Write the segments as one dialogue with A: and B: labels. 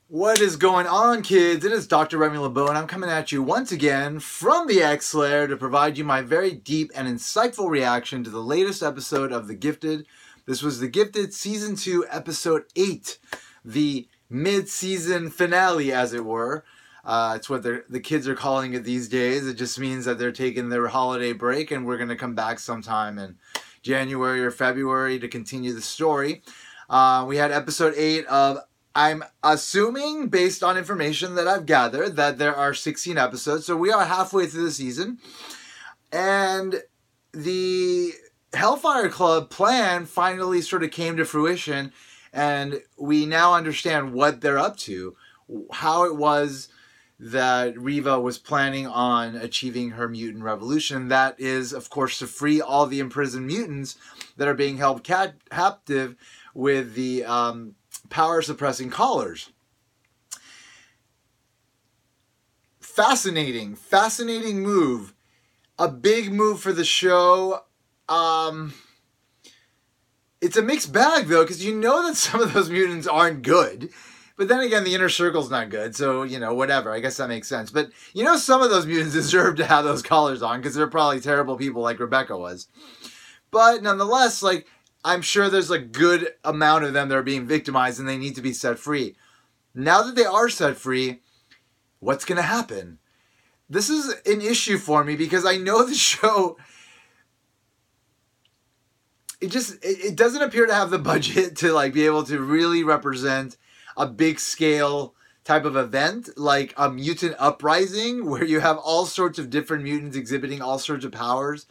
A: What is going on, kids? It is Dr. Remy LeBeau, and I'm coming at you once again from the X-Lair to provide you my very deep and insightful reaction to the latest episode of The Gifted. This was The Gifted Season 2, Episode 8, the mid-season finale, as it were. It's what the kids are calling it these days. It just means that they're taking their holiday break, and we're going to come back sometime in January or February to continue the story. We had Episode 8 of... I'm assuming, based on information that I've gathered, that there are 16 episodes. So we are halfway through the season. And the Hellfire Club plan finally sort of came to fruition. And we now understand what they're up to. How it was that Riva was planning on achieving her mutant revolution. That is, of course, to free all the imprisoned mutants that are being held captive with the... power-suppressing collars. Fascinating move. A big move for the show. It's a mixed bag, though, because you know that some of those mutants aren't good. But then again, the inner circle's not good, so, you know, whatever. I guess that makes sense. But, you know, some of those mutants deserve to have those collars on, because they're probably terrible people like Rebecca was. But, nonetheless, like... I'm sure there's a good amount of them that are being victimized and they need to be set free. Now that they are set free, what's going to happen? This is an issue for me because I know the show, it doesn't appear to have the budget to like be able to really represent a big scale type of event like a mutant uprising where you have all sorts of different mutants exhibiting all sorts of powers.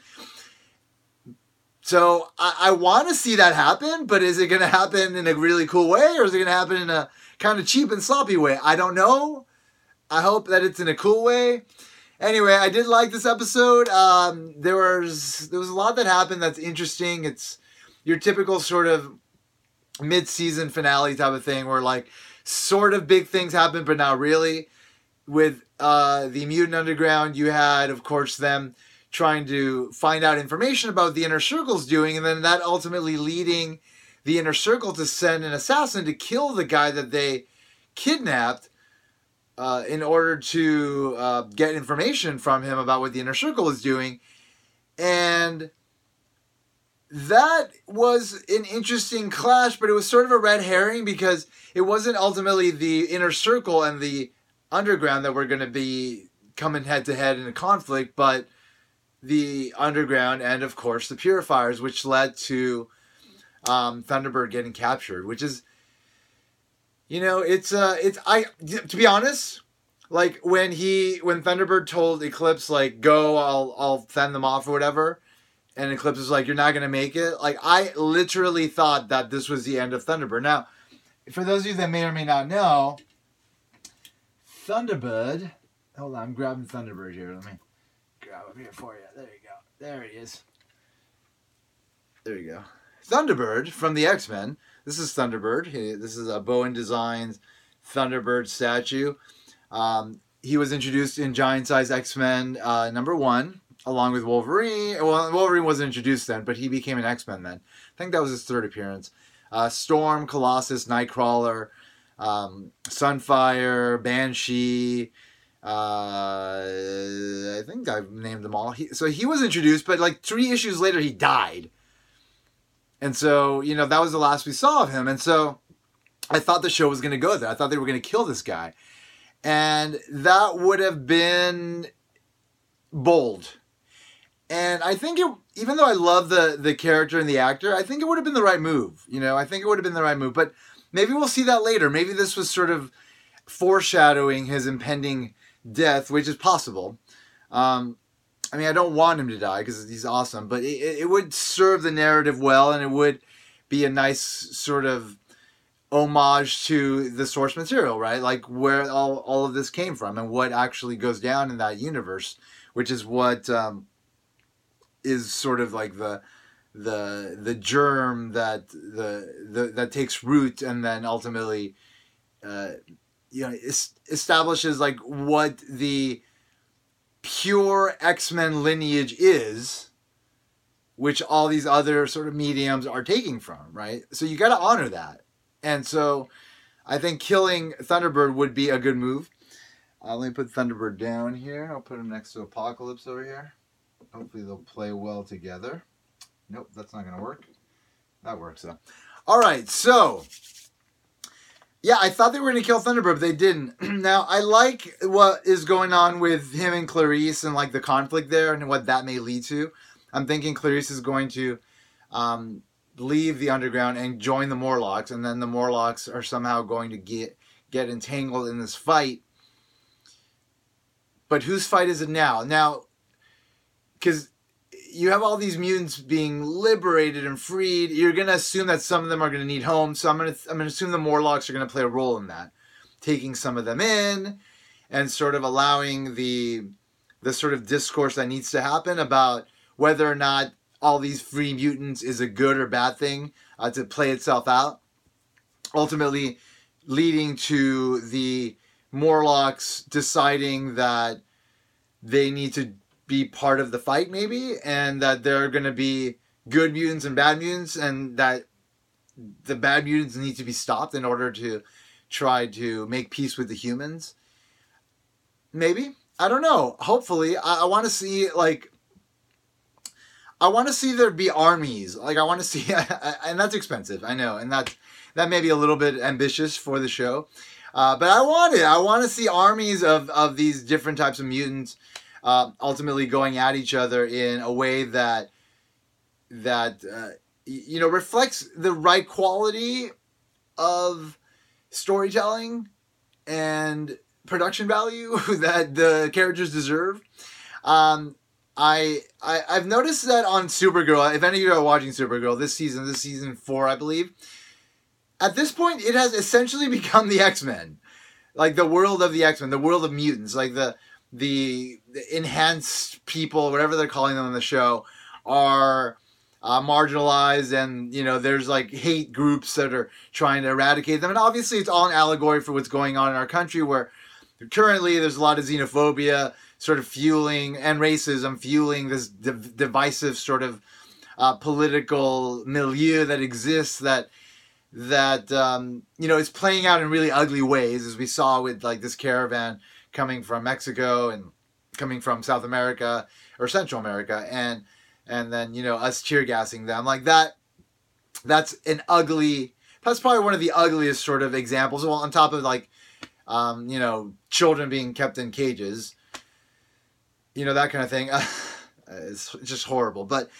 A: So I want to see that happen, but is it going to happen in a really cool way or is it going to happen in a kind of cheap and sloppy way? I don't know. I hope that it's in a cool way. Anyway, I did like this episode. There was a lot that happened that's interesting. It's your typical sort of mid-season finale type of thing where like sort of big things happen, but not really. With the Mutant Underground, you had, of course, them trying to find out information about the Inner Circle's doing, and then that ultimately leading the Inner Circle to send an assassin to kill the guy that they kidnapped in order to get information from him about what the Inner Circle is doing. And that was an interesting clash, but it was sort of a red herring because it wasn't ultimately the Inner Circle and the Underground that were going to be coming head-to-head in a conflict, but the Underground and, of course, the Purifiers, which led to Thunderbird getting captured, which is, you know, to be honest, like when Thunderbird told Eclipse, like, go, I'll fend them off or whatever, and Eclipse was like, you're not going to make it. Like, I literally thought that this was the end of Thunderbird. Now, for those of you that may or may not know, Thunderbird, hold on, I'm grabbing Thunderbird here, let me grab him here for you. There you go. There he is. There you go. Thunderbird from the X-Men. This is Thunderbird. This is a Bowen Designs Thunderbird statue. He was introduced in Giant Size X-Men #1, along with Wolverine. Well, Wolverine wasn't introduced then, but he became an X-Men then. I think that was his third appearance. Storm, Colossus, Nightcrawler, Sunfire, Banshee. I think I've named them all. So he was introduced, but like 3 issues later, he died. And so, you know, that was the last we saw of him. And so I thought the show was going to go there. I thought they were going to kill this guy. And that would have been bold. And I think even though I love the character and the actor, I think it would have been the right move. You know, I think it would have been the right move. But maybe we'll see that later. Maybe this was sort of foreshadowing his impending death, which is possible. I mean, I don't want him to die because he's awesome, but it would serve the narrative well, and it would be a nice sort of homage to the source material, right? Like where all of this came from and what actually goes down in that universe, which is what is sort of like the germ that that takes root and then ultimately establishes like what the pure X-Men lineage is, which all these other sort of mediums are taking from, right? So you got to honor that. And so I think killing Thunderbird would be a good move. Let me put Thunderbird down here. I'll put him next to Apocalypse over here. Hopefully they'll play well together. Nope, that's not going to work. That works though. All right, so yeah, I thought they were going to kill Thunderbird, but they didn't. Now, I like what is going on with him and Clarice and like the conflict there and what that may lead to. I'm thinking Clarice is going to leave the underground and join the Morlocks, and then the Morlocks are somehow going to get entangled in this fight. But whose fight is it now? Now, because you have all these mutants being liberated and freed, you're going to assume that some of them are going to need homes. So I'm going to assume the Morlocks are going to play a role in that, taking some of them in and sort of allowing the sort of discourse that needs to happen about whether or not all these free mutants is a good or bad thing to play itself out. Ultimately leading to the Morlocks deciding that they need to be part of the fight maybe, and that there are going to be good mutants and bad mutants, and that the bad mutants need to be stopped in order to try to make peace with the humans. Maybe. I don't know. Hopefully. I want to see, like, I want to see there be armies. Like, I want to see, and that's expensive, I know, and that may be a little bit ambitious for the show. But I want it. I want to see armies of these different types of mutants ultimately going at each other in a way that reflects the right quality of storytelling and production value that the characters deserve. I've noticed that on Supergirl, if any of you are watching Supergirl this season 4, I believe, at this point it has essentially become the X-Men, like the world of the X-Men, the world of mutants, like the enhanced people, whatever they're calling them on the show, are marginalized, and there's like hate groups that are trying to eradicate them, and obviously it's all an allegory for what's going on in our country, where currently there's a lot of xenophobia sort of fueling, and racism fueling this divisive sort of political milieu that exists, that is playing out in really ugly ways, as we saw with like this caravan coming from Mexico and coming from South America or Central America, and then us tear gassing them like that. That's probably one of the ugliest sort of examples. Well, on top of like children being kept in cages, that kind of thing. It's just horrible. But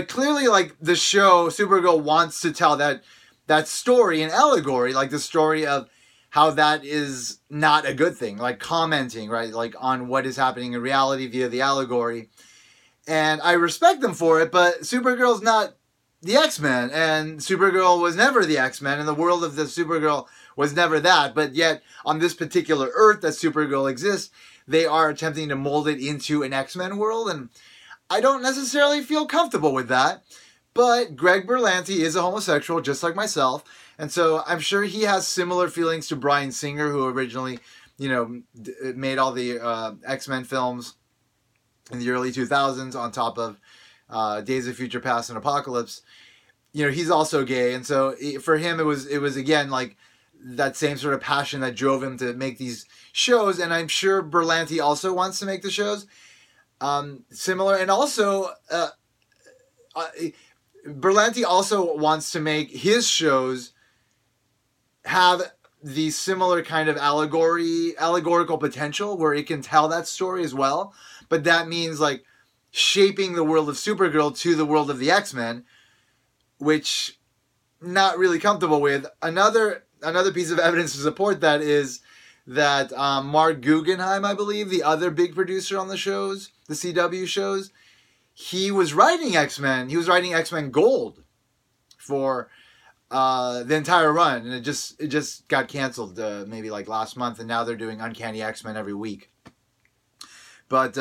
A: clearly, like, the show Supergirl wants to tell that story, an allegory, like the story of how that is not a good thing, like commenting, right, like on what is happening in reality via the allegory. And I respect them for it, but Supergirl's not the X-Men, and Supergirl was never the X-Men, and the world of the Supergirl was never that. But yet, on this particular Earth that Supergirl exists, they are attempting to mold it into an X-Men world, and I don't necessarily feel comfortable with that. But Greg Berlanti is a homosexual, just like myself, and so I'm sure he has similar feelings to Bryan Singer, who originally, made all the X-Men films in the early 2000s on top of Days of Future Past and Apocalypse. He's also gay, and so for him it was again like that same sort of passion that drove him to make these shows, and I'm sure Berlanti also wants to make the shows similar, and also Berlanti also wants to make his shows have the similar kind of allegorical potential where it can tell that story as well. But that means like shaping the world of Supergirl to the world of the X-Men, which not really comfortable with. Another piece of evidence to support that is that Mark Guggenheim, I believe, the other big producer on the shows, the CW shows, he was writing X-Men. He was writing X-Men Gold for the entire run, and it just got canceled maybe like last month, and now they're doing Uncanny X-Men every week. But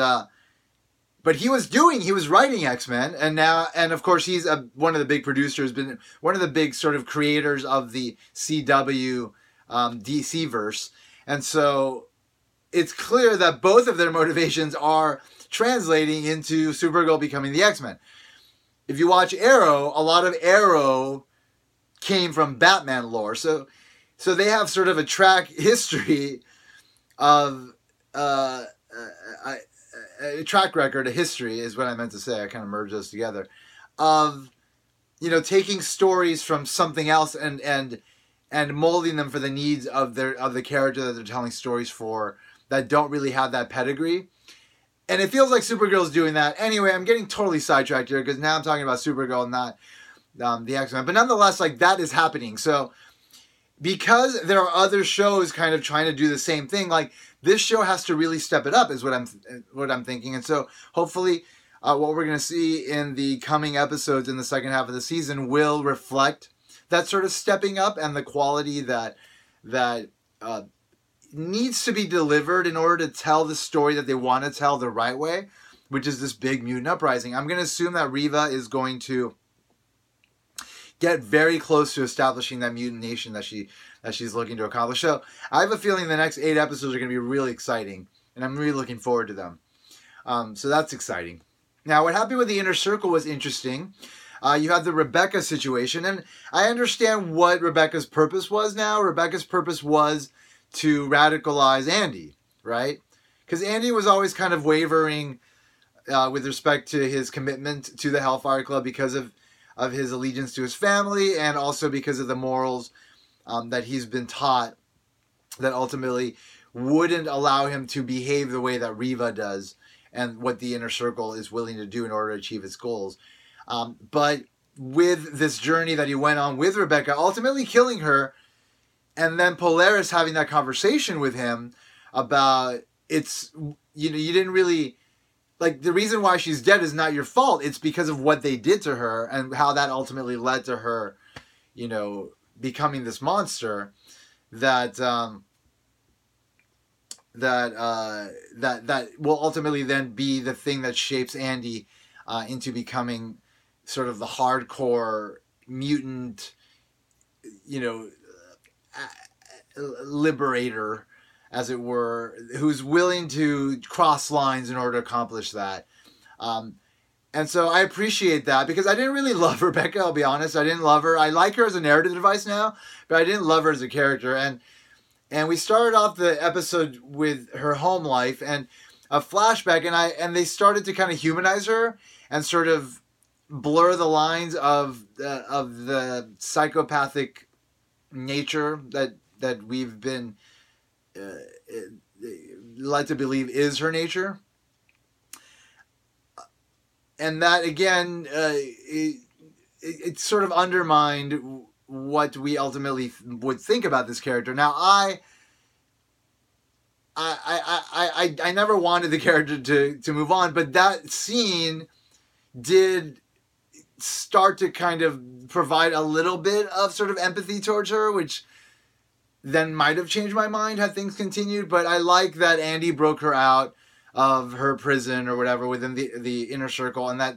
A: he was writing X-Men, and of course he's one of the big producers, been one of the big sort of creators of the CW DC verse, and so it's clear that both of their motivations are translating into Supergirl becoming the X-Men. If you watch Arrow, a lot of Arrow came from Batman lore. So so they have sort of a track history of a track record, a history is what I meant to say. I kind of merged those together, of taking stories from something else and molding them for the needs of the character that they're telling stories for, that don't really have that pedigree. And it feels like Supergirl's doing that. Anyway, I'm getting totally sidetracked here because now I'm talking about Supergirl, not the X-Men. But nonetheless, like, that is happening. So because there are other shows kind of trying to do the same thing, like, this show has to really step it up, is what I'm thinking. And so hopefully what we're going to see in the coming episodes in the second half of the season will reflect that sort of stepping up and the quality that needs to be delivered in order to tell the story that they want to tell the right way, which is this big mutant uprising. I'm going to assume that Riva is going to get very close to establishing that mutant nation that she's looking to accomplish. So I have a feeling the next 8 episodes are going to be really exciting, and I'm really looking forward to them. So that's exciting. Now, what happened with the Inner Circle was interesting. You had the Rebecca situation, and I understand what Rebecca's purpose was now. Rebecca's purpose was to radicalize Andy, right? Because Andy was always kind of wavering with respect to his commitment to the Hellfire Club because of his allegiance to his family, and also because of the morals that he's been taught that ultimately wouldn't allow him to behave the way that Riva does, and what the Inner Circle is willing to do in order to achieve its goals. But with this journey that he went on with Rebecca, ultimately killing her, and then Polaris having that conversation with him about you didn't really, like, the reason why she's dead is not your fault. It's because of what they did to her and how that ultimately led to her, becoming this monster that will ultimately then be the thing that shapes Andy into becoming sort of the hardcore mutant, liberator, as it were, who's willing to cross lines in order to accomplish that. And so I appreciate that, because I didn't really love Rebecca, I'll be honest. I didn't love her. I like her as a narrative device now, but I didn't love her as a character. And we started off the episode with her home life and a flashback, and they started to kind of humanize her and sort of blur the lines of the psychopathic nature that we've been led to believe is her nature. And that, again, it sort of undermined what we ultimately would think about this character. Now, I never wanted the character to move on, but that scene did start to kind of provide a little bit of sort of empathy towards her, which then might have changed my mind had things continued. But I like that Andy broke her out of her prison or whatever within the Inner Circle, and that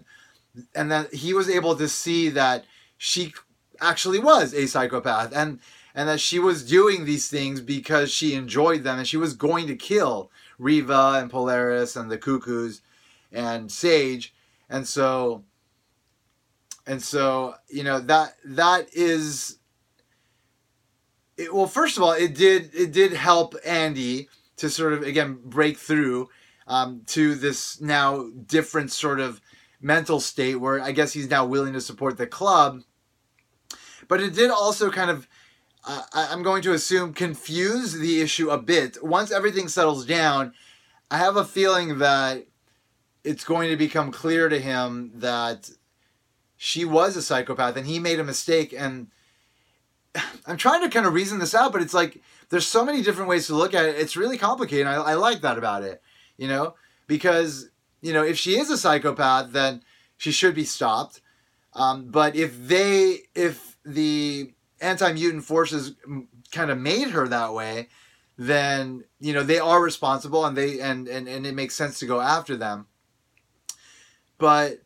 A: he was able to see that she actually was a psychopath, and that she was doing these things because she enjoyed them, and she was going to kill Riva and Polaris and the Cuckoos and Sage. And so that is it. Well, first of all, it did help Andy to sort of, again, break through to this now different sort of mental state where I guess he's now willing to support the club. But it did also kind of, I'm going to assume, confuse the issue a bit. Once everything settles down, I have a feeling that it's going to become clear to him that she was a psychopath and he made a mistake. And I'm trying to kind of reason this out, but it's like there's so many different ways to look at it. It's really complicated. I like that about it, because, if she is a psychopath, then she should be stopped. But if the anti-mutant forces kind of made her that way, then, they are responsible, and it makes sense to go after them. But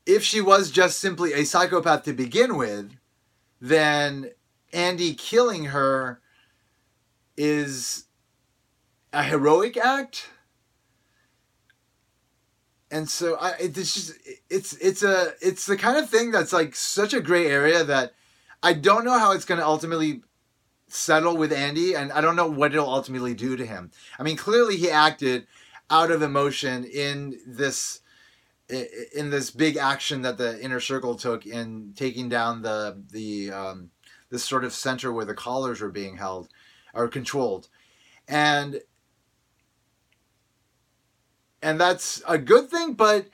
A: if she was just simply a psychopath to begin with, then Andy killing her is a heroic act. And so it's the kind of thing that's like such a gray area that I don't know how it's going to ultimately settle with Andy, and I don't know what it'll ultimately do to him. I mean, clearly he acted out of emotion in this big action that the inner circle took in taking down this sort of center where the collars were being held or controlled, and that's a good thing. But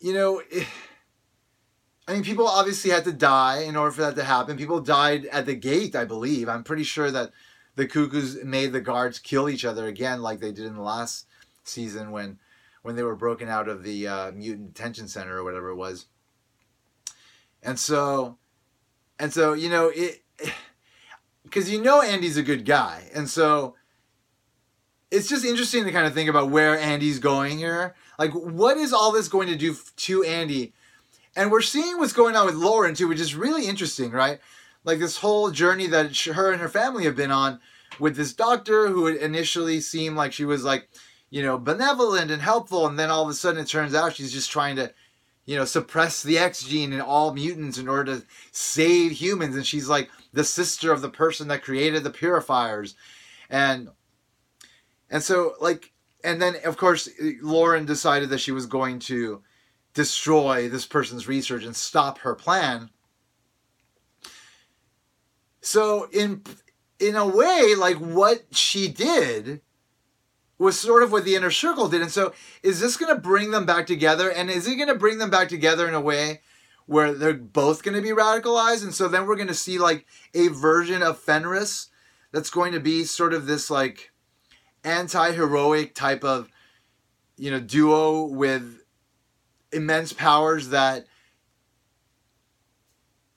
A: you know, I mean, people obviously had to die in order for that to happen. People died at the gate, I believe. I'm pretty sure that the Cuckoos made the guards kill each other again, like they did in the last season when they were broken out of the mutant detention center or whatever it was. And so you know, because you know Andy's a good guy, and so it's just interesting to kind of think about where Andy's going here. Like, what is all this going to do to Andy? And we're seeing what's going on with Lauren too, which is really interesting, right? Like this whole journey that her and her family have been on with this doctor who initially seemed like she was like, you know, benevolent and helpful, and then all of a sudden it turns out she's just trying to, you know, suppress the X gene in all mutants in order to save humans, and she's like the sister of the person that created the purifiers, and so like, and then of course Lauren decided that she was going to destroy this person's research and stop her plan. So in a way, like what she did was sort of what the inner circle did. And so is this going to bring them back together? And is it going to bring them back together in a way where they're both going to be radicalized? And so then we're going to see like a version of Fenris that's going to be sort of this like anti-heroic type of, you know, duo with immense powers that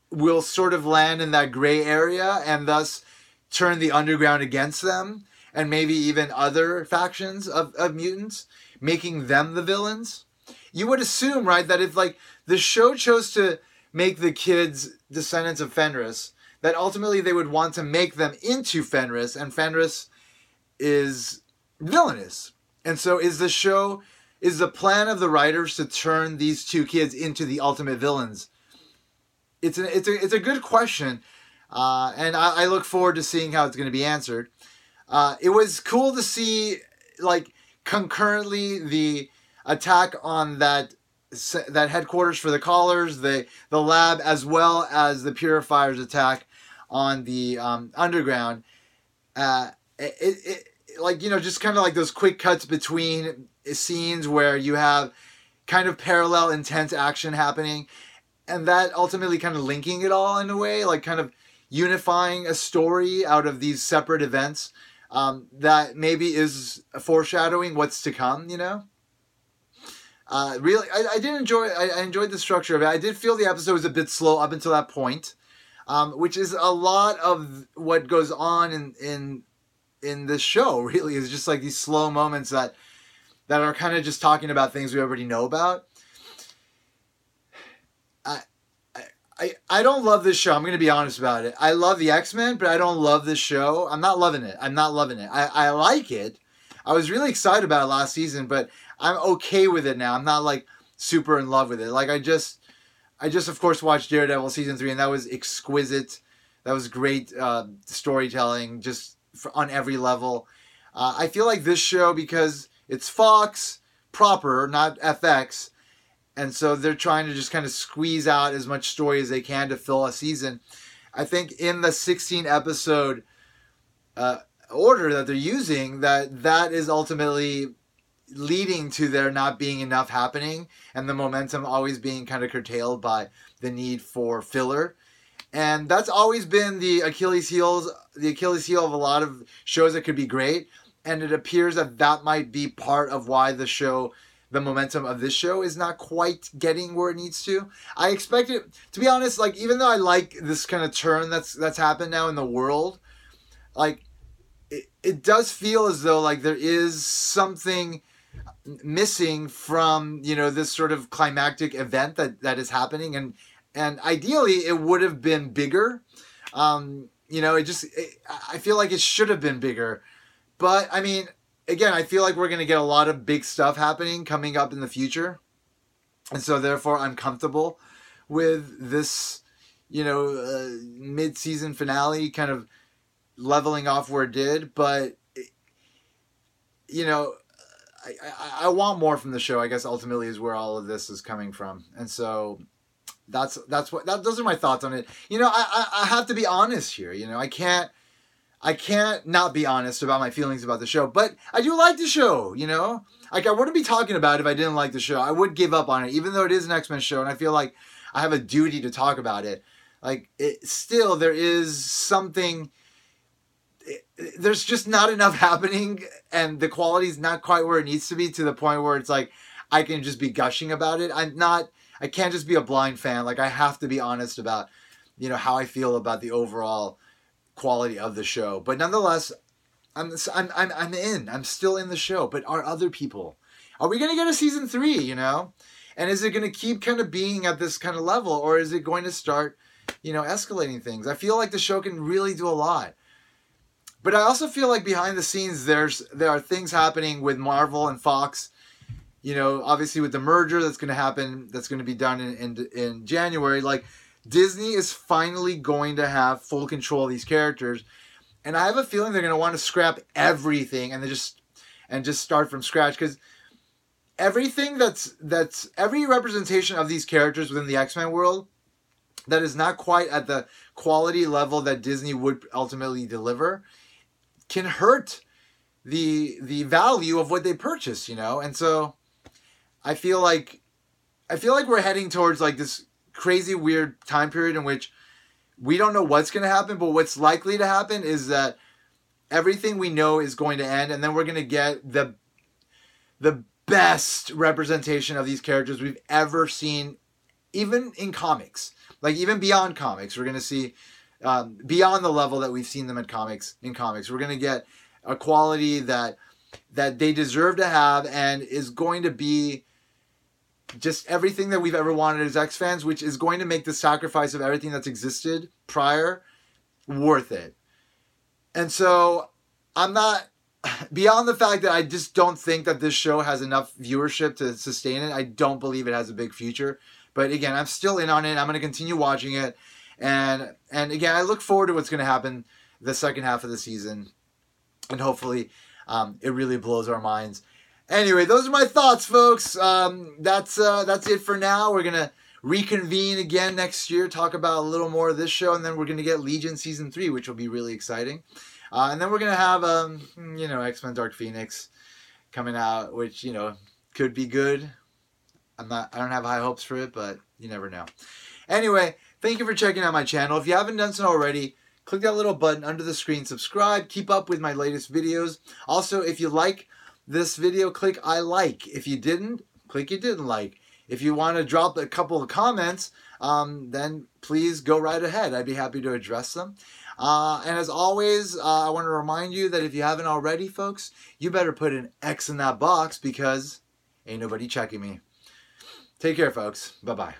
A: will sort of land in that gray area and thus turn the underground against them, and maybe even other factions of mutants, making them the villains. You would assume, right, that if like the show chose to make the kids descendants of Fenris, that ultimately they would want to make them into Fenris, and Fenris is villainous. And so is the plan of the writers to turn these two kids into the ultimate villains? It's a good question, and I look forward to seeing how it's going to be answered. It was cool to see, like, concurrently the attack on that headquarters for the Callers, the lab, as well as the Purifiers' attack on the underground. Like, you know, just kind of like those quick cuts between scenes where you have kind of parallel intense action happening, and that ultimately kind of linking it all in a way, like kind of unifying a story out of these separate events that maybe is foreshadowing what's to come, you know? Really, I enjoyed the structure of it. I did feel the episode was a bit slow up until that point, which is a lot of what goes on in this show, really, is just like these slow moments that are kind of just talking about things we already know about. I don't love this show. I'm going to be honest about it. I love the X-Men, but I don't love this show. I'm not loving it. I like it. I was really excited about it last season, but I'm okay with it now. I'm not like super in love with it. Like I just of course watched Daredevil season 3, and that was exquisite. That was great storytelling, just on every level. I feel like this show, because it's Fox proper, not FX, and so they're trying to just kind of squeeze out as much story as they can to fill a season. I think in the 16 episode order that they're using, that is ultimately leading to there not being enough happening, and the momentum always being kind of curtailed by the need for filler. And that's always been the Achilles heel of a lot of shows that could be great. And it appears that might be part of why the momentum of this show is not quite getting where it needs to. I expect it, to be honest, like, even though I like this kind of turn that's happened now in the world, like, it does feel as though, like, there is something missing from, you know, this sort of climactic event that is happening. And ideally, it would have been bigger. You know, I feel like it should have been bigger. But, I mean, again, I feel like we're going to get a lot of big stuff happening coming up in the future. And so, therefore, I'm comfortable with this, mid-season finale kind of leveling off where it did, but I want more from the show, I guess ultimately is where all of this is coming from. And so those are my thoughts on it. I have to be honest here. I can't not be honest about my feelings about the show, but I do like the show, Like, I wouldn't be talking about it if I didn't like the show. I would give up on it, even though it is an X-Men show, and I feel like I have a duty to talk about it. Like, still, there is something... there's just not enough happening, and the quality's not quite where it needs to be, to the point where it's like, I can just be gushing about it. I can't just be a blind fan. Like, I have to be honest about, how I feel about the overall quality of the show. But nonetheless, I'm in. I'm still in the show. But are other people? Are we going to get a season 3, And is it going to keep kind of being at this kind of level? Or is it going to start, escalating things? I feel like the show can really do a lot. But I also feel like behind the scenes, there are things happening with Marvel and Fox. Obviously with the merger that's going to happen, that's going to be done in January. Like, Disney is finally going to have full control of these characters, and I have a feeling they're going to want to scrap everything and just start from scratch, because everything that's every representation of these characters within the X-Men world that is not quite at the quality level that Disney would ultimately deliver can hurt the value of what they purchase, And so I feel like we're heading towards like this crazy weird time period in which we don't know what's going to happen, but what's likely to happen is that everything we know is going to end, and then we're going to get the best representation of these characters we've ever seen, even in comics. Like, even beyond comics, we're going to see beyond the level that we've seen them in comics. We're going to get a quality that they deserve to have, and is going to be just everything that we've ever wanted as X fans, which is going to make the sacrifice of everything that's existed prior worth it. And so I'm not, beyond the fact that I just don't think that this show has enough viewership to sustain it. I don't believe it has a big future. But again, I'm still in on it. I'm going to continue watching it. And again, I look forward to what's going to happen the second half of the season. And hopefully it really blows our minds. Anyway, those are my thoughts, folks. That's it for now. We're going to reconvene again next year, talk about a little more of this show, and then we're going to get Legion Season 3, which will be really exciting. And then we're going to have, X-Men Dark Phoenix coming out, which, could be good. I don't have high hopes for it, but you never know. Anyway, thank you for checking out my channel. If you haven't done so already, click that little button under the screen, subscribe, keep up with my latest videos. Also, if you like this video, click I like. If you didn't, click you didn't like. If you want to drop a couple of comments, then please go right ahead. I'd be happy to address them. And as always, I want to remind you that if you haven't already, folks, you better put an X in that box, because ain't nobody checking me. Take care, folks. Bye-bye.